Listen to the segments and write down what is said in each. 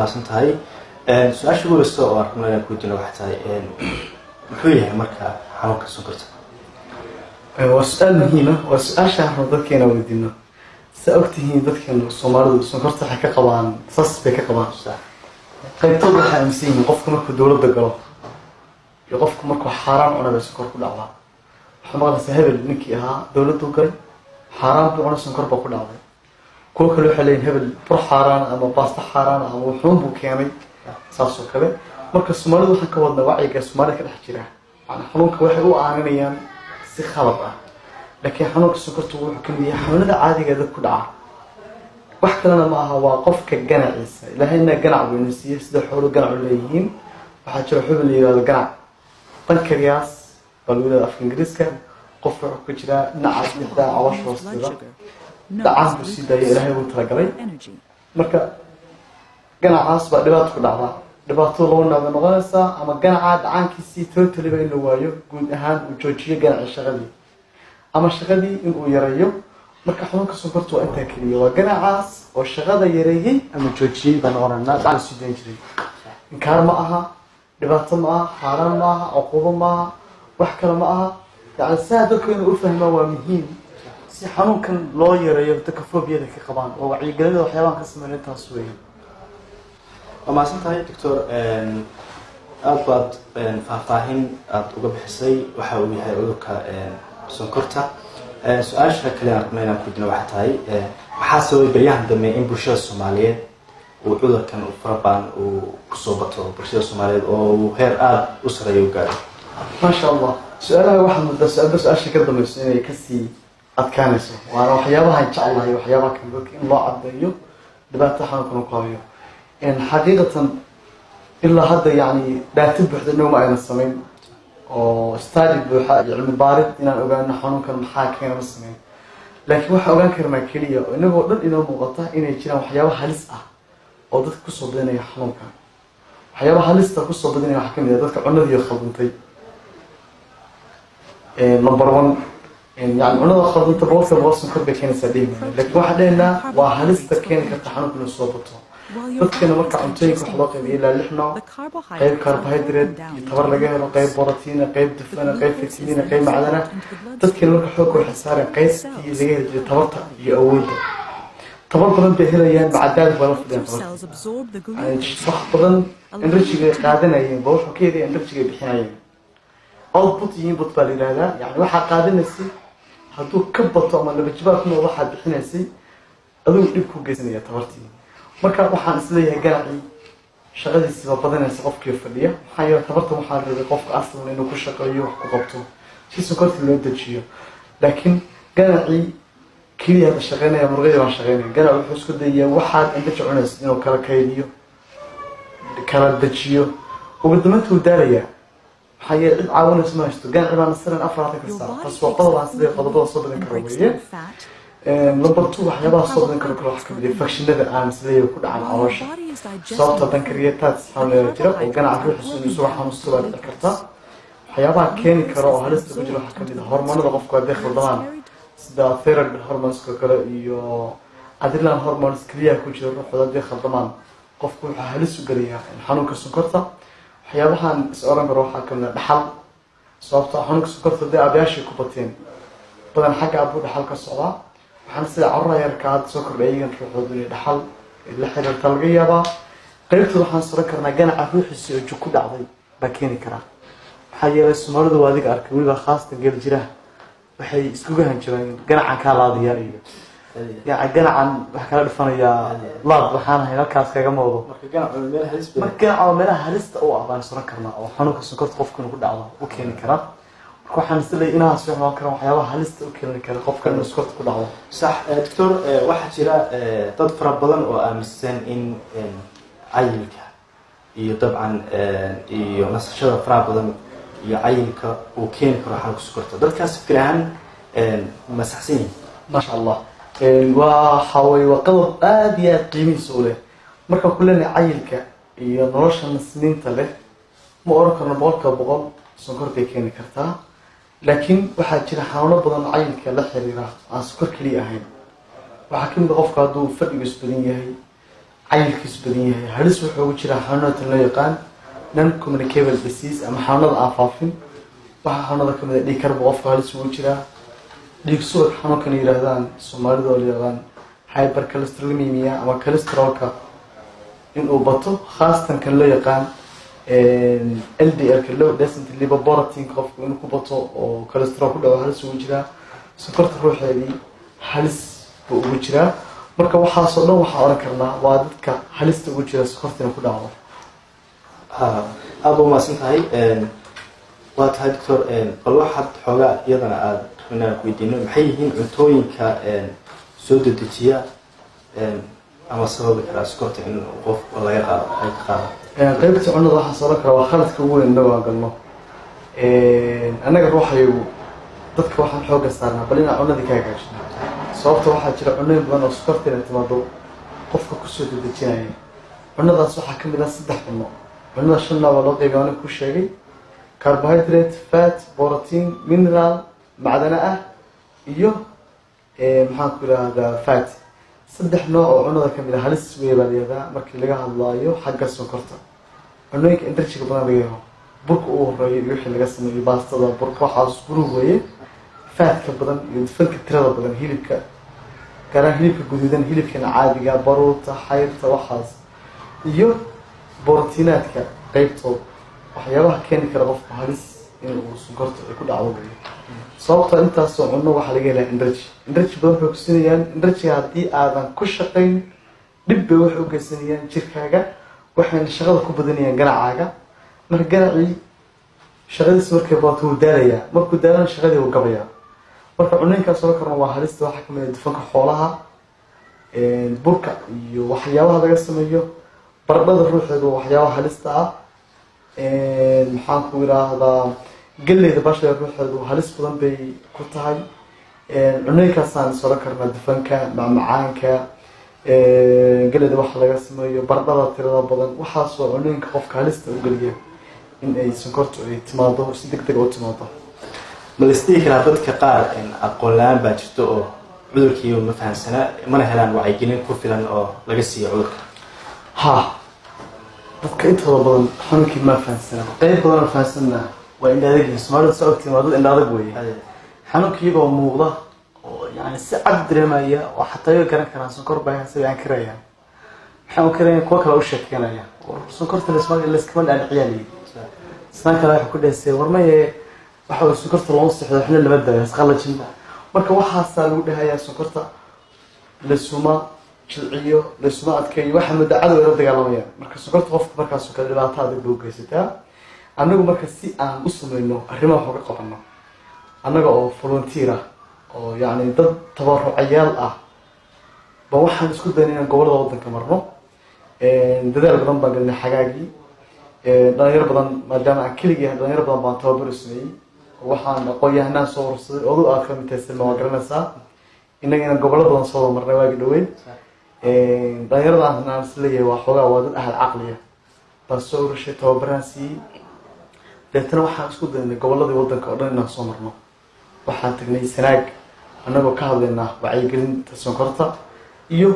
mahadsantahay su'aasha ugu horeysa oo aan rabnaa ku weydiino waxa tahay muxuu yahay marka xanuunka sonkorta waa su'aal muhiim ah waa su'aasha aan dadkeena weydiino سأكتهين ذكر الصومال سنكرت حكا قبان صص بك قبان قيب توضح أمسين قفكم مركو دولة دقرا يقفكم مركو حرام أنا بسكر كل عضا حمار سهبل نكي ها دولة دقرا حرام بأنا سنكر بكل عضا كل كلو حلين هبل بر حرام أما باست حرام أما حوم بكامل صاصو كذا مركو الصومال ذو حكا وضنا وعي كالصومال كده حجرا عن حنوك واحد وعانيا سخلطة لكن حنوك السكرت وحكمية حملة عادية ذا كل عام وحكي لنا معها وقفك الجنع عيسى لهنا الجنع بالنسية سد حول الجنع الليين وحتشرح لي الجنع بنكرياس بالولا في إنجليز كان قفر كجرا نعس نحدا عواش وصلنا دعاس بسيدة إلهي وترجلي مركا جنع عاص بدبات كل عام دبات لونا بنغلسة أما الجنع عاد عن كيسي توتلي بين لوايو جود أهان وجوجية جنع الشغلي أما الشغلي إنه يريو marka xanuunka sonkortu waa inta kaliya waa ganacaas oo shaqada yareeyay ama joojiyay baan oranaa daan sideen jiray inkaar ma aha dhibaato ma aha xaraan ma aha aqoon ma aha wax kale ma aha yani saadku inuu u fahmo waa muhiim si xanuunkan loo yareeyo dadka foobiyada ka qabaan oo wacyigelinta waxyaabaha ka sameeyay taas weeyaan ama santahay doctor aad baad faahfaahin aad uga bixisay waxa uu yahay cudurka sonkorta سؤال كلام ربنا كودنا وحتاي محاسوي بريان دمي إن برشة الصومالية وعذر كان فربان وصوبته برشة الصومالية وهير أسرة يوجد ما شاء الله سؤال واحد من بس أشي كده مسني يكسي أتكانسه وأنا وحيابها إن شاء الله وحيابها كان بك إن الله عبد يو دبعت حنكون قوية إن حقيقة إلا هذا يعني لا تبحث إنه ما أنا الصميم oo study buuxa cilmi baarid inaan ogaano xanuunkan maxaa keena mas'uulin laakiin waxa ogaan karnaa kaliya inagoo dhan inoo muuqata inay jiraan waxyaabo halis ah oo dadka ku soo badanaya xanuunkan waxyaabo halis ah ku soo badanaya waxa kamid ah dadka cunadii khaldantay number 1 يعني cunada khaldanta boqolkiiba kor bay keenaysaa dhiigga laakiin waxa dheena waa halista keeni karta xanuunkan soo bato dadkana marka cuntooyinka wax loo qaybiyo ilaa 6 nooc qayb carbohydrate tabar laga helo qayb borotiin qayb dufan qayb fitamiin qayb macdana dadkana marka xoog ku xisaaran qaybtii laga helo tabarta iyo awoodda tabar badan bay helayaan bacdaad wala fideen wax badan energy-ga qaadanayeen baa wuxuu keenay energy-ga bixinayeen output input baa la yiraahdaa yani waxa qaadanaysi hadduu ka bato ama laba jibaar ku waxa bixinaysay aduu dib ku geysanaya tabartii marka waxaan isleeyahay ganaci shaqadiisa badanaysa qofkii fadhiya waxa yar tabarta waxa rabay qofka aslan inuu ku shaqeeyo wax ku qabto si sokorta loo dajiyo laakiin ganaci kaliya ka shaqeynaya murqada waan shaqeynaya ganaci wuxuu isku dayaa waxa inta jecunaysa inuu kala kaydiyo kala dajiyo ugu dambeyntii daalaya waxa yar cid caawinaysa ma haysto ganaci baan saran 4 saac faswaqada baan sidii qodobada soo badan karo weeye number 2 waxyaabaha soo badan karo wax kamid ah infectionada aan isleeyahay ku dhacan caloosha sababta pancreatitis xanuun jira oo ganaca ruuxiisa soo xanuusto baa dhici karta waxyaabaha keeni karo oo halista ku jira wax kamid ah hormoonada qofka ay khaldamaan sida thyroid hormones kale iyo adrenal hormones kaliya ku jira ruuxda khaldamaan qofku waxa halis u galiyaa xanuunka sonkorta waxyaabahan is oran karo waxa kamid ah dhaxal sababta xanuunka sonkorta ay abayaasha ku bateen badan xagga abu dhaxal ka socda waxaan sida carruur yarka soo kordhayeen ruuxooda dhaxal la xiriirta laga yaabaa qaybta waxaan soo karnaa ganaca ruuxiisa oo ku dhacday ba keeni kara waxa yeelay Soomaalidu waa adiga arkay waliba khaasatan gel jira waxay isku gahan jireen ganaca ka laadiya iyo yaa ganacan wax kala dhifanaya laad waxaan ahay halkaas kaga moodo marka meel halista oo aan soo karnaa oo xanuunka sonkorta qofku ku dhacdo oo keeni kara waxaan isleeyahay inaas wax karo waxyaabaha halista u keeni kara qofka inuu sonkorta ku dhacdo صح دكتور waxa jira dad fara badan oo aaminsan in ayilka iyo dabcan iyo nasashada fara badan iyo ayilka uu keeni karo xanuunka sonkorta dadkaas fikraan ma saxsan ma sha Allah waa xaway waqad aad iyo qiimihiisa u leh marka kullana ayilka iyo nolosha nasniinta leh ma oran karno boqol sonkorta keeni kartaa laakiin waxa jira xanuuno badan ayilka la xiriira aan sokor kaliya ahayn waxa kamid qofka haduu fadhiga isbadan yahay cayilkiisu badan yahay halis wuxuu ugu jiraa xanuunada loo yaqaan non communicable disease ama xanuunada aan faafin waxa xanuunada kamid ah dhiig karbo qofka halis ugu jiraa dhiig subag xanuunkan yiraahdaan Soomaalida oo yaqaan hypercholesterolemia ama cholesterolka inuu bato khaasatan kan loo yaqaan LDL ka low density lipoprotein qofku inuu ku bato oo cholesterol ku dhaco halis ugu jiraa sokorta ruuxeedii halis buu ugu jiraa marka waxaas oo dhan waxa oran karnaa waa dadka halista ugu jira sokorta ku dhaco aad u maasantahay waa tahay doctor bal waxaad xoogaa iyadana aad rabnaa ku weydiino maxay yihiin cuntooyinka soo dedejiya ama sababi kara sokorta in qof laga qaado ay ka qaado qaybta cunnada waxa soo kara waa khaladka ugu weyn oo aan galno anaga ruuxayu dadka waxaan xooga saarnaa bal in cunnadii ka hagaajino sababta waxaa jira cunnooyin badan oo sokorta inay timaado qofka ku soo dedejinaya cunnadaas waxaa kamid ah 3 cunno cunnada 5 nooc loo qeybiyo aan ku sheegay carbohydrate fat protein mineral macdana ah iyo maxaan ku yiraahdaa fat 3 nooc oo cunnada kamid ah halis weey baadiyada markii laga hadlayo xagga sokorta cunnooyinka energy badan laga helo burka uu horeeyo wixii laga sameeyo baastada burka waxaas buru weeye faatka badan iyo dufanka tirada badan hilibka gaar hilibka guduudan hilibka caadiga baruurta xayrta waxaas iyo borotiinaadka qaybtooda waxyaabaha keeni kara qofka halis inuu sokorta ku dhacdo sababta intaas oo cunno waxa laga helaa energy badan wuxuu ku siinayaan energy haddii aadan ku shaqayn dib bay wax u geysanayaan jirkaaga waxayna shaqada ku badanayaan ganacaaga marka ganacii shaqadiisa markay baato uu daalaya markuu daalana shaqadii uu gabayaa marka cunnooyinkaas oo karna waa halista waxa kamid ah dufanka xoolaha burka iyo waxyaabaha laga sameeyo baradhada ruuxeedu waxyaabaha halista ah maxaan ku yiraahdaa galleyda bashada ruuxeedu halis badan bay ku tahay cunnooyinkaasaan soo karnaa dufanka macmacaanka galleyda waxa laga sameeyo baradhada tirada badan waxaas oo cunnooyinka qofka halista u galiya in ay sonkortu ay timaado si degdeg u timaado malistii kala dadka qaar in aqoon la'aan baa jirto oo cudurkii ma fahansana mana helaan wacyigelin ku filan oo laga siiyo cudurka dadka intooda badan xanuunkii ma fahansana qayb badan fahansana waa in adag Soomaalida soo timaado in adag weeye xanuunkii oo muuqda oo yani si cad dareemaya oo xataa ay garan karaan sonkor baa aan karaya waxaan karaya kuwa kale u sheekeynaya sonkorta la iskama dhaadhiciyay sanka la ku dheesay warmaye waxa uu sonkorta loo saxdo xilli laba daayo isqalajin marka waxa lagu dhahayaa sonkorta la suma jilciyo la suma adkeeyo waxa mudacado ay la dagaalamaya marka sonkorta qofka markaas oo kale dhibaatada u geysataa anagu marka si aan u sameeyno arrimaha xoog qabano anaga oo volunteer ah oo yani dad tabarucayaal ah ba waxaan isku daynaa gobolada wadanka marno dadaal badan baan galnay xagaagii dhalinyaro badan maadaama aan kaliya dhalinyaro badan baan tababar sameeyay waxaan aqoon-yahanaan soo urursaday oo aad ka mid tahay ma garanaysaa inagana gobolada badan soo marnay waagi dhaweyn dhalinyarada aan isleeyahay waa xoogaa waa dad ahal caqliya baan soo urushay tababaraan siiyey deetana waxaan isku daynay goboladii wadanka oo dhan inaan soo marno waxaan tagnay sanaag annagoo ka hadlaynaa wacyigelinta sonkorta iyo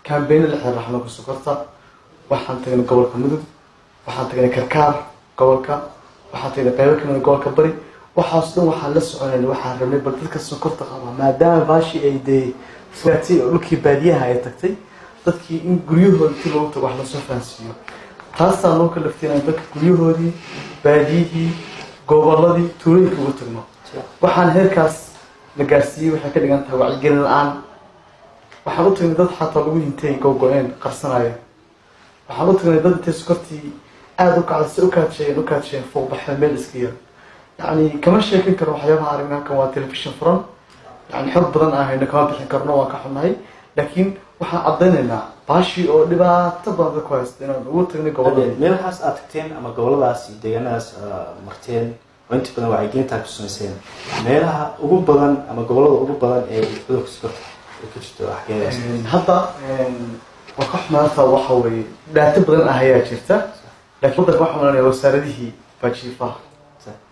kambeyn la xiriira xanuunka sonkorta waxaan tagnay gobolka mudug waxaan tagnay karkaar gobolka waxaan tagnay qaybo kamid gobolka bari waxaas dhan waxaan la soconaynay waxaan rabnay bal dadka sonkorta qaba maadaama baashi ay dee fulatay oo dhulkii baadiyaha ay tagtay dadkii in guryahooda intii loogu tago wax lasoo fahansiiyo taasaan loo kalafteynaa dadka guryahoodii baadiyihii goboladii tuulooyinka ugu tagno waxaan heerkaas la gaarsiiyey waxay ka dhigan tahay wacyigelin la-aan waxaan u tagnay dad xataa lagu hintay gogo-een qarsanaya waxaan u tagnay dad intay sonkortii aada u kacday si u kaadsheen fooq baxeen meel iska yar يعني كمان شيء كنا وحياها عرفنا كم تلفزيون فرن يعني حب بدن هنا كمان بحين كرنا وكحنا هاي لكن وحنا عضنا لنا باشي أو لبا تبغى كويس لأن نقول تغني قبل مين حاس أتكتين أما قبل بس دينا مرتين وأنت كنا واعيين تاكسون سين ميرها أقول بدن أما قبل أقول بدن إيه بدك سكر كشتوا حكاية حتى وكحنا توحوي لا تبغى أهيا شفته لكن بدك وحنا وسرديه بتشوفه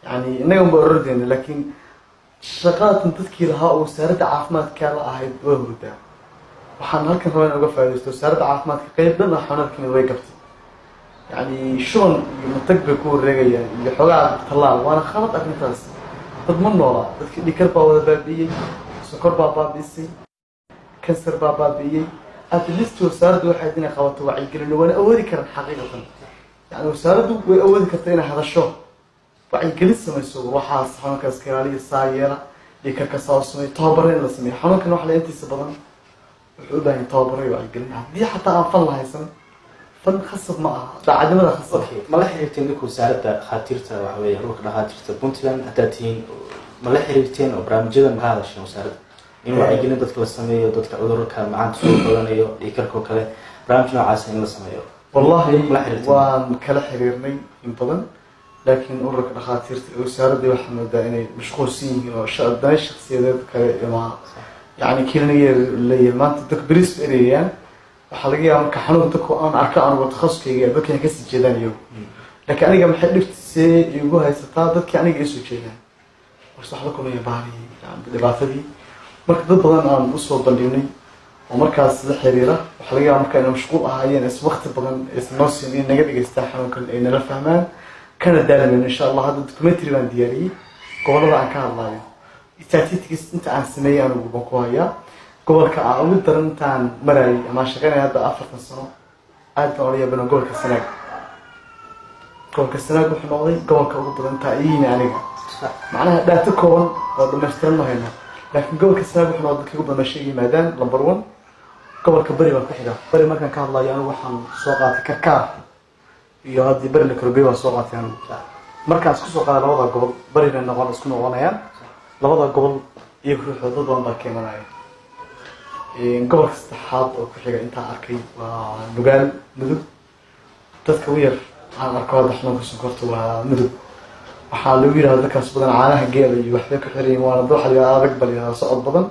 يعني إنهم بردين لكن شغلات تذكر ها وسارد عافمات كلا أهيد وهردا waxaan halkan rabaa in uga faa'iidaysto wasaaradda caafimaadka qayb dhan ah xanuunkan way gabtay yani shuban iyo matag bay ku wareegayaan iyo xogaa tallaal waana khalad arrintaas dad ma noola dadkii dhikar baa wada baabi'iyey sokor baa baabi'isay kansar baa baabi'iyey at least wasaaraddu waxay inay qabato wacyigelin waana awoodi karaan xaqiiqatan yani wasaaraddu way awoodi kartaa inay hadasho wacyigelin samayso waxaas xanuunkaas ka ilaaliya saa yeela dhikarka saa u sameeyo tababaro in la sameeyo xanuunkan wax la intiisa badan wuxuu u baahan yahay tababaro iyo wacyigelin haddii xataa aan fan lahaysan fan khasab ma aha daacadnimada khasab ma la xiriirteen ninka wasaaradda dhakhaatiirta waxa weeye ururka dhakhaatiirta puntland haddaad tihiin ma la xiriirteen oo barnaamijyada ma ka hadasheen wasaaradda in wacyigelin dadka la sameeyo dadka cudurka macaanta soo badanayo dhikarkoo kale barnaamij noocaas in la sameeyo wallahi waan kala xiriirnay in badan laakiin ururka dhakhaatiirta wasaaradda waxaa moodaa inay mashquulsan yihiin oo dana shakhsiyadeed kale ima yani kiliniga leeyahay maanta dadka beris erayaan waxaa laga yaaba marka xanuun dadku aan arko anugu takhasuskayga dadkan kasii jeedaan iyagu laakiin aniga maxay dhibtisee igu haysataa dadkii aniga isoo jeedaan warse wax la kulmaya baahii dhibaatadii marka dad badan aan usoo bandhignay oo markaas la xiriira waxaa laga yaaba marka inay mashquul ahaayeen is waqti badan aysan noo siin in naga dhegaystaan xanuunkan ay nala fahmaan kana daalamayno insha allah hadda documentary baan diyaariyey gobolada aan ka hadlayo statistics inta aan sameeyey anigu baan ku hayaa gobolka aan ugu daran intaan marayay ama shaqeynaya hadda 40 sano aad baan ola yaabana gobolka Sanaag wuxuu noqday gobolka ugu badan intaa iyina aniga macnaha data kooban oo dhammaystiran ma hayno laakiin gobolka Sanaag wuxuu noqday dadka ugu badan sheegay maadaan number 1 gobolka bari baan ku xiga bari markaan ka hadlayo anigu waxaan soo qaatay karkaar iyo haddii bari la karbay waan soo qaatay anigu markaan isku soo qaaday labada gobol barina noqon isku noqonayaan labada gobol iyo ruuxooda dad badan baa keenanaya gobolka saddexaad oo ku xiga intaan arkay waa nugaal mudug dadka u yar aan arko hadda xanuunka sonkorta waa mudug waxaa lagu yidhahda dadkaas badan caanaha geela iyo waxbay ku xiran waana waxa la yidhahda adag bal yidhahda socod badan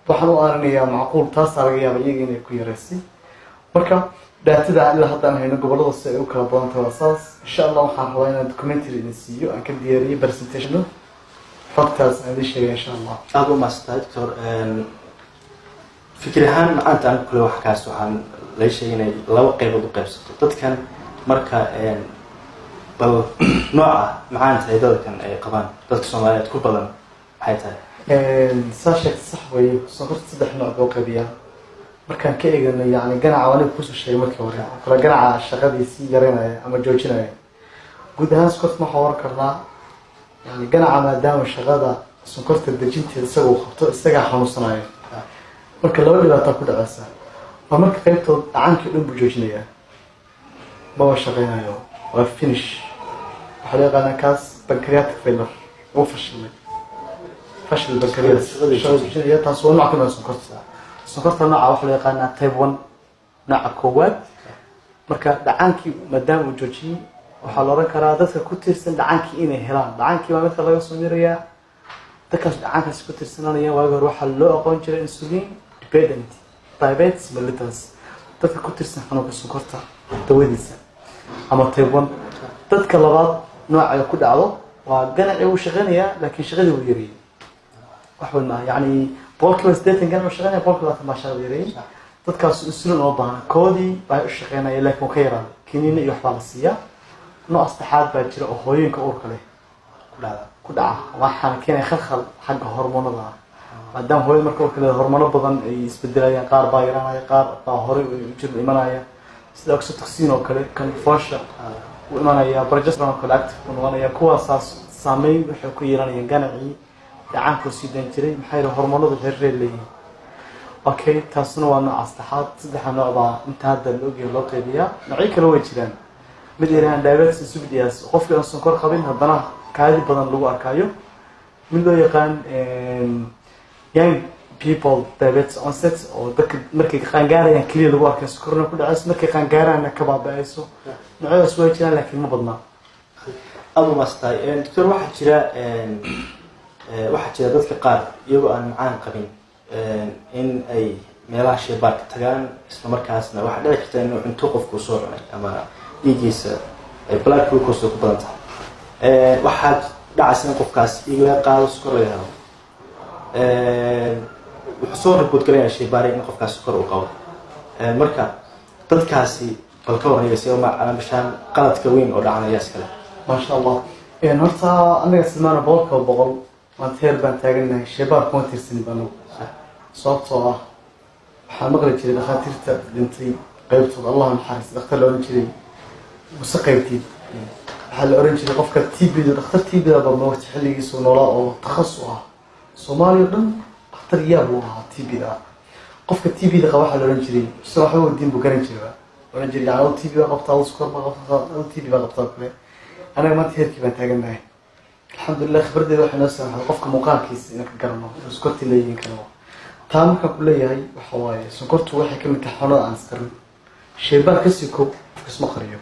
waxaan u aaninayaa macquul taasaa laga yaaba iyaga inay ku yaraysay marka daatada ilaa haddaan hayno gobolada si ay u kala badan tahay saas insha allah waxaan rabaa inaan documentary idin siiyo aan ka diyaariyey presentation xogtaas aan idin sheegay insha allah aada u maasantahay doctor fikir ahaan macaanta anigu kule wax kaas waxaan la sheegay inay laba qaybood u qaybsato dadkan marka bal nooca macaanta ay dadkan ay qabaan dadka Soomaaliyeed ku badan maxay tahay saa sheegtay sax weeye sonkorta saddex nooc buu qaybiyaa markaan ka eeganay yani ganaca wali kusoo sheegay markii hore kala ganaca shaqadiisii yareynaya ama joojinaya guud ahaan sonkorta ma hawar karnaa yani ganaca maadaama shaqada sonkorta dejinteeda isaga uu qabto isagaa xanuunsanaya marka laba dhibaato ku dhacaysa waa marka qaybtood dhacaankii dhan buu joojinayaa maba shaqeynayo waa finish waxaa loo yaqaanaa kaas pancreatic failure uu fashilmay fashil pancreas taas waa nooc ka mid ah sonkorta nooca waxaa loo yaqaanaa type 1 nooca koowaad marka dhacaankii maadaama uu joojiyey waxaa la oran karaa dadka ku tiirsan dhacaankii inay helaan dhacaankii waa midka laga soo mirayaa dadkaas dhacaankaasi ku tiirsananaya waagi hore waxaa loo aqoon jiray insulin dependent diabetes mellitus dadka ku tirsan xanuunka sonkorta dawadiisa ama type 1 dadka labaad nooca ku dhacdo waa ganaci uu shaqeynayaa laakiin shaqadii uu yareeyay wax weyn ma yani boqolkiiba 80 ganac uu shaqeynaya boqolkiiba 20 baa shaqada yareeyay dadkaas insulin oo baahan koodii baa u shaqeynaya laakiin ka yaraaday kiniina iyo waxbaa la siiyaa nooc saddexaad baa jira oo hooyinka uurka leh ku dhaca waxaan keenay khalkhal xagga hormoonada maadaama hooyada marka uurka leh hormoono badan ay isbedelayaan qaar baa yaraanaya qaar baa hore u jir imanaya sida oxytocin oo kale kan foosha u imanaya progesterone oo kale active u noqonaya kuwaasaas saameyn waxay ku yeelanayaan ganacii dhacaanku sii dan jiray maxay yihiin hormoonadu xiriir leeyihiin okay taasna waa nooc saddexaad saddex nooc baa inta hadda la ogyahay loo qaybiyaa noocyo kale way jiraan mid yarahan diabetes insipidus qofka aan sonkor qabin haddana kaadi badan lagu arkayo mid loo yaqaan young people diabetes onset oo dadka markay qaangaarayaan kaliya lagu arkay sonkorna ku dhacayso markay qaangaaraana ka baaba'ayso noocyadaas way jiraan laakiin ma badna aada u maasantahay doctor waxaa jira dadka qaar iyagoo aan macaan qabin in ay meelaha shaybaarka tagaan isla markaasna waxaa dhici karta inuu cunto qofku soo cunay ama dhiiggiisa ay blood glucose ku badan tahay waxaa dhacaysa in qofkaas dhiig laga qaado sokor laga helo wuxuu soo report gareeyaa shaybaari in qofkaasi kor u qabo marka dadkaasi bal ka warayay si ma calaamshaan qaladka weyn oo dhacanaya iskale ما شاء الله horta aniga sidmaana boqolkiiba boqol maanta heer baan taaganahay shaybaar kuma tirsan bano sababtoo ah waxaa maqli jiray dhakhaatiirta dhintay qaybtooda allah naxariis dhakhtar la oran jiray muse qaybtiid waxaa la oran jiray qofka TB-da dhakhtar TB-da badna waqti xilligiisu noolaa oo takhasus ah Soomaaliya dhan dhakhtar yaab uu ahaa TB-da qofka TB-da qaba waxaa la oran jiray si waxa uu diin buu garan jiray oran jiray yaa TB-da qabtaa sukar ma qabtaa TB-da qabtaa kale أنا ما تهرك بنتاجنا الحمد لله خبرت ده إحنا نسمع قفك مقاركيس إنك جرنا سكرت اللي يمكنه تام ككلية هاي وحواي سكرت واحد كم تحول عن سكر شيبان كسيكو اسمه خريو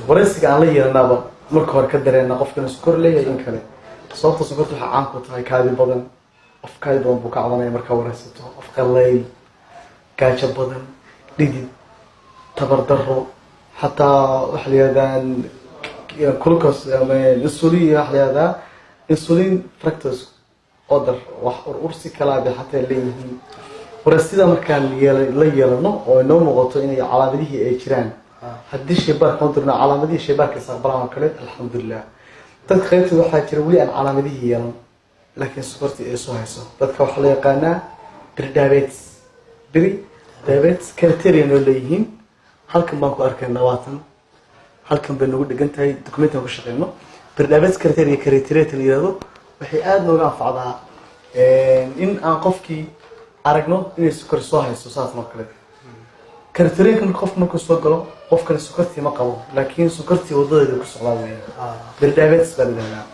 ورثك علي أنا با مركور كدر أنا قفك سكر ليه يمكنه صوت سكرت عنك وتهاي كادي بدن أفكاري بدن بقى عضنا مركور ورثته أفكار لي كاتش بدن ديدي تبردرو حتى وحليادان كلوكوس يعني الانسولين وحليادا انسولين فركتوز قدر ورسي كلابي حتى اللي ورسيدا مركان لا يلانو oo inoo muuqato inay calaamadihi ay jiraan hadii shaybaar qodrna calaamadihi shaybaarka saaqbalaha kale alxamdulillah dad qaybta waxa jira wali aan calaamadihi yeelan laakiin sukarti ay soo hayso dadka waxa la yaqaanaa pre-diabetes criteria oo leeyihiin halkan baan ku arkayna waatan halkan bay nagu dhigan tahay documentan ku shaqeyno pre-diabetes criteria la yiraahdo waxay aad nooga anfacdaa in aan qofkii aragno inay sukar soo hayso saas ma kale criteria-kan qof markuu soo galo qofkan sukartii ma qabo laakiin sukartii wadadeeda ku socdaa weeyaan pre-diabetes baa leeyahay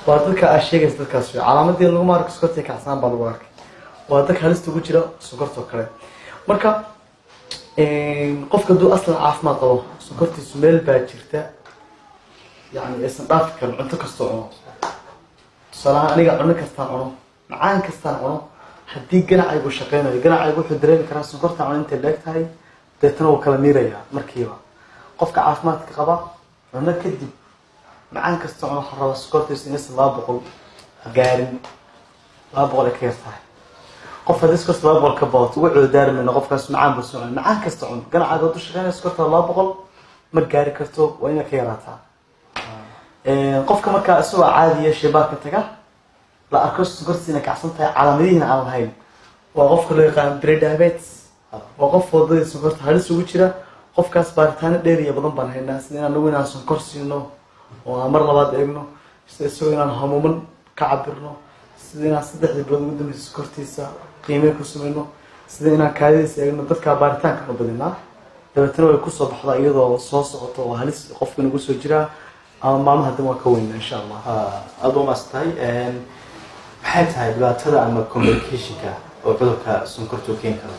waa dadka aan sheegay dadkaas calaamadii lagu maarko sukartii kacsan baa lagu arkay waa dadka halista ugu jira sukarta kale marka qofka duu aslan caafimaad qabo sukartiisu meel baa jirta yani aysan dhaafi karin cunto kastoo cuno tusaalahaan aniga cunno kastaan cuno macaan kastaan cuno haddii ganacaygu shaqeynayo ganacaygu wuxuu dareemi karaa sukarta cuno intay leeg tahay deetana wuu kala miirayaa markiiba qofka caafimaadka qaba cunno kadib macaan kastoo cuno waxaa rabaa sukartiisu inaysan 200 gaarin 200 ay ka yar tahay qof hadii iska soo boqol ka baad ugu cudurdaarmina qofkaas macaan buu soo macaan kasta cun ganacsiga uu shaqeynaa iska taa 200 ma gaari karto waa inay ka yaraataa qofka marka soo caadiya shaybaarka taga la arko sukartiina kacsan tahay calaamadihiina aan lahayn waa qofka loo yaqaan pre-diabetes waa qof wadada sukarta halis ugu jira qofkaas baaritaano dheer iyo badan baan haynaa sida inaan ugu inaan sokor siino oo mar labaad eegno sida inaan hamuuman ka cabirno sida inaan 3 bilood ugu dambeeyay sukartiisa qiime ku sameeyno sida inaan kaadiisa eegno dadka baaritaanka u badinaa dabeetana way ku soo baxdaa iyadoo soo socoto oo halis qofka nagu soo jira ama maalmaha dib waa ka weyn insha Allah adoo maastay maxay tahay dhibaatada ama complication-ka oo cudurka sonkortu keeni karo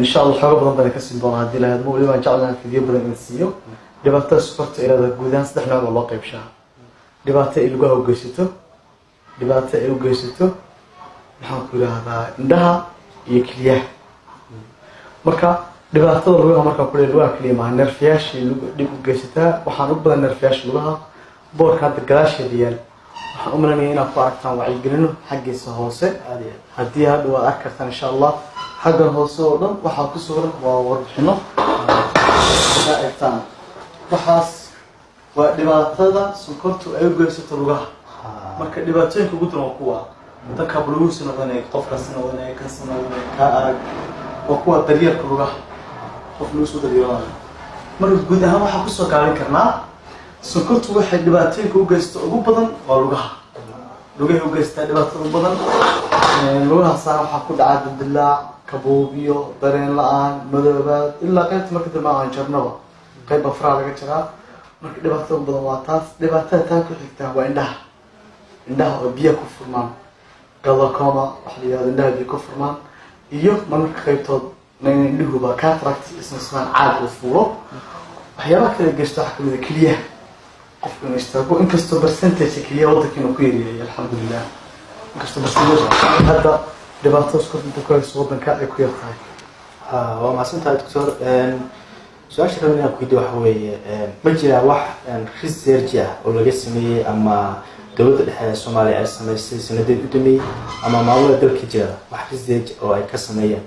insha Allah xoog badan baan ka siin doonaa hadii la hadmo wali waan jeclaan video badan in siiyo dhibaatada sonkorta ilaa guudaan 3 nooc oo loo qaybshaa dhibaato ilgaha u geysato dhibaato ay u geysato maxaan ku yiraahdaa indhaha iyo kiliyaha marka dhibaatada lugaha marka ku leeyahay kaliya ma nerfiyaasha dib u geysataa waxaan u badan nerfiyaasha lugaha boorka gadaasheeda yaal waxaan u maleynayaa inaad ku aragtaan wacyigelino xaggiisa hoose haddii aad waa arki kartaan insha Allah xaggan hoose oo dhan waxaa ku sugan waa warbixino waxaas waa dhibaatada sonkortu ay u geysato lugaha marka dhibaatooyinka ugu daran kuwa dadka buluusna wadana qofkaasna wadana ka sameeyay ka arag oo kuwa daryeelka lugaha qof loo soo daryeelay marka guud ahaan waxa ku soo kaalin karnaa sonkortu waxay dhibaatooyinka u geysato ugu badan waa lugaha u geysta dhibaatada ugu badan lugaha saar waxa ku dhacay dilaac kabuubiyo dareen la'aan madoobaad ilaa qaybta marka dambe aan jarnaba qayb afraad laga jiraa marka dhibaatada ugu badan waa taas dhibaatada tan ku xigta waa indhaha oo biyo ku furmaan glaucoma waxa la yiraahdo indhaha biyo ku furmaan iyo marka qaybtood indhuhuba cataract ismaan caad u furo waxyaabo kale geysto waxa kamid ah kaliya qofka istaago inkastoo percentage kaliya waddanka ku yareeyay alxamdulillah inkastoo percentage hadda dhibaato isku dadka waddanka ay ku yartahay waa maasantahay doctor su'aasha rabnaa ku weydiiyo waxa weeye ma jira wax research ah oo laga sameeyay ama dowladda dhexe ee Soomaaliya ay samaysay sanadii u dambeeyay ama maamulka dalka jira wax kasdeej oo ay ka sameeyeen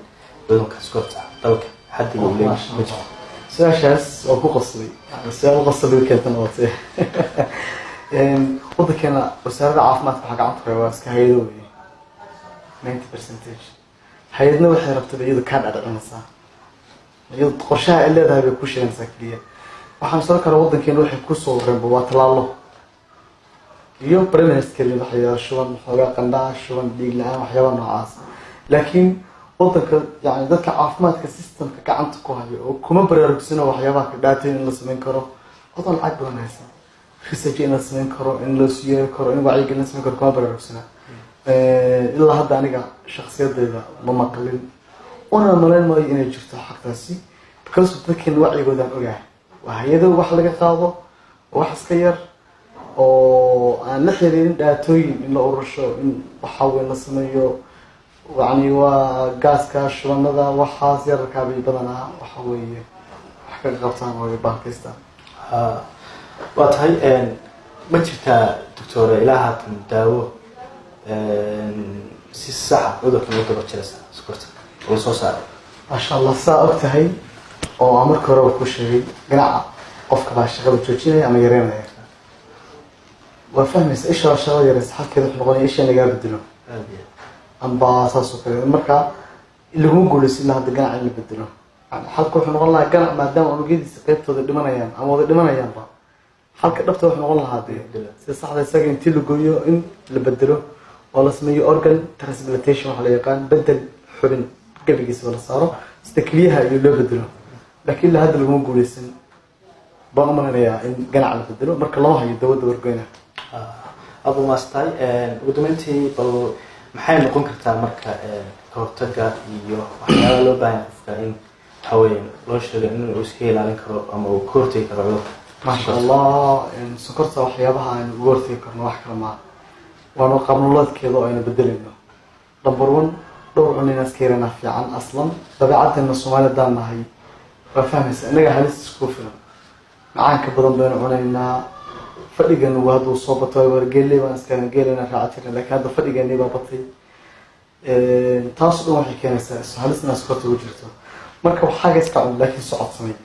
cudurka sonkorta dalka hadda iyo leeyahay su-aashaas oo ku qosbay su-aal qosbay keenta noqotay waddankeena wasaaradda caafimaadka waxaa gacanta ku haya waa iska hay'ado weeye 90% hay'adna waxay rabtaa iyadu kaa dhadhacinaysaa iyadu qorshaha ay leedahay bay ku sheegaysaa keliya waxaan soo kale waddankeena waxay kusoo reebo waa tallaalo iyo barnaamij keliya waxyaabo shuban xoogaa qandhaca shuban dhiig la-aan waxyaaba noocaas laakiin waddanka yani dadka caafimaadka systemka gacanta ku hayo oo kuma baraarugsano waxyaabaha ka dhaatay in la samayn karo odan lacag badan haysan research in la samayn karo in la siyeeri karo in wacyigelin la samayn karo kuma baraarugsana ilaa hadda aniga shakhsiyadeyda ma maqlin una malayn maayo inay jirto xaqtaasi because dadkeena wacyigoodaan ogahay waa hay-ado wax laga qaado wax iska yar oo aan la xiriirin dhaatooyin in la urursho in waxa weyn la sameeyo يعني وغاسكا شواندا waxaas yarka bay badanaa waxa weeye wax ka qabtaan oo baaqista waa tahay ma jirtaa doctor ilaaha daawo si sax cudurka loo daba jiraysa sonkorta oo soo saaray ma sha Allah saa ogtahay oo marka hore ku sheegay ganaca qofka baa shaqada joojinaya ama yareynaya waa fahmaysa isha shaqada yaraysa halkeeda noqonaya isha laga bedelo amba asaasoo kale marka lagu guulaysan hadda ganac in la bedelo halka wuxuu noqon lahaa ganac maadaama unugyadiisa qaybtooda dhimanayaan ama wada dhimanayaanba halka dhabta wuxuu noqon lahaa sida saxda isaga intii la gooyo in la bedelo oo la sameeyo organ transplantation waxa la yaqaan bedel xubin gabigiisa la saaro sida kaliyaha iyo loo bedelo laakiin la hadda lagu guulaysan baan umanayaa in ganac la bedelo marka loo hayo dawada wargeyna abu maastay ugu dambeyntii bal maxay noqon kartaa marka ka hortagga iyo waxyaalaha loo baahan qofka in haween loo sheego in uu iska ilaalin karo ama uu ka hortagi karo cudurka ma sha Allah sonkorta waxyaabaha aan uga hortagi karno wax kale ma waana qaabnoloodkeeda oo ayna bedelayno number 1 dhowr cunina iskeenana fiican aslan dabeecadna Soomaaliyeed nahay waa fahmaysa inaga halis isku filan macaanka badan baynu cunaynaa fadhigan waa duu soo batay wargeelay waan iska geelana raacay laakiin hadda fadhigan baa batay taas oo waxay keenaysaa halisna sonkorta u jirto marka waxa ka iska cun laakiin socod samay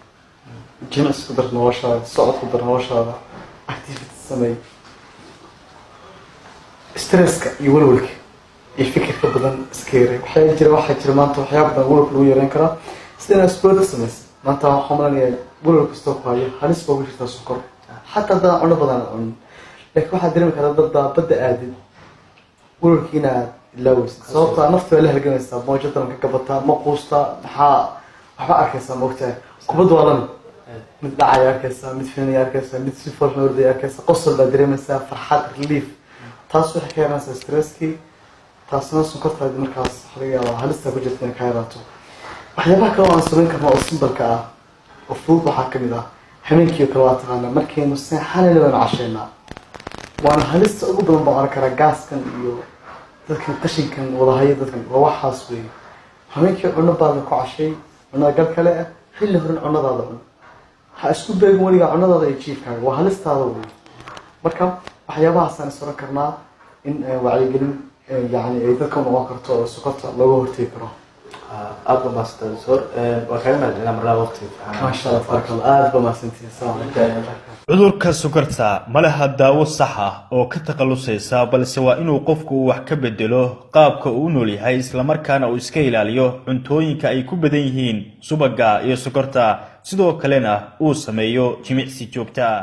jimicsi ku dar noloshaada socod ku dar noloshaada activity samay stresska iyo walwalka iyo fikirka badan iska yaray waxay jira maanta waxyaabo badan walwalka lagu yareyn karaa sida sport sameys maanta waxaan malanayaa walwalka soo ku hayo halis baa u jirta sonkor حتى ده أنا بدنا لكن واحد دريم كذا بدأ عادي ولكن لوز صوت نفط ولا هالجنس موجودة من كبتها مقوسة حا أركسة مقطع كبد ولا متدعي أركسة متفني أركسة متسفر نوردي أركسة قصة بدريم الساعة فرحات ريليف تاسو حكي ناس ستريسكي تاسو ناس كنت هذا مركز حرية هلسه بجت من كايراتو وحيبها كمان سوين كمان أصلا بركة وفوق وحكي ده همينكي كرواتنا مركين وسحنا لنا عشينا وانا هلست ugu badan baan arkaa gaaskan iyo dadka qashinkan wada hay'ad dadkan waxaas weey همينكي cunno badan ku cashay cunno gal kale ah xilli horan cunnadaada cun ha isku beegin waliga cunnadaada ay jiifkaaga waa halistaada weey marka waxyaabahaas aan soo karnaa in wacyigelin yani ay dadka noqon karto oo sokorta looga hortagi karo أبو ماستر صور وكلمة أنا مرة وقتي ما شاء الله تبارك الله أبو ما سنتي cudurka sonkorta ma laha daawo sax ah oo ka takhalusaysa balse waa inuu qofku wax ka bedelo qaabka uu nool yahay isla markaana uu iska ilaaliyo cuntooyinka ay ku badan yihiin subaga iyo sonkorta sidoo kalena uu sameeyo jimicsi joogto ah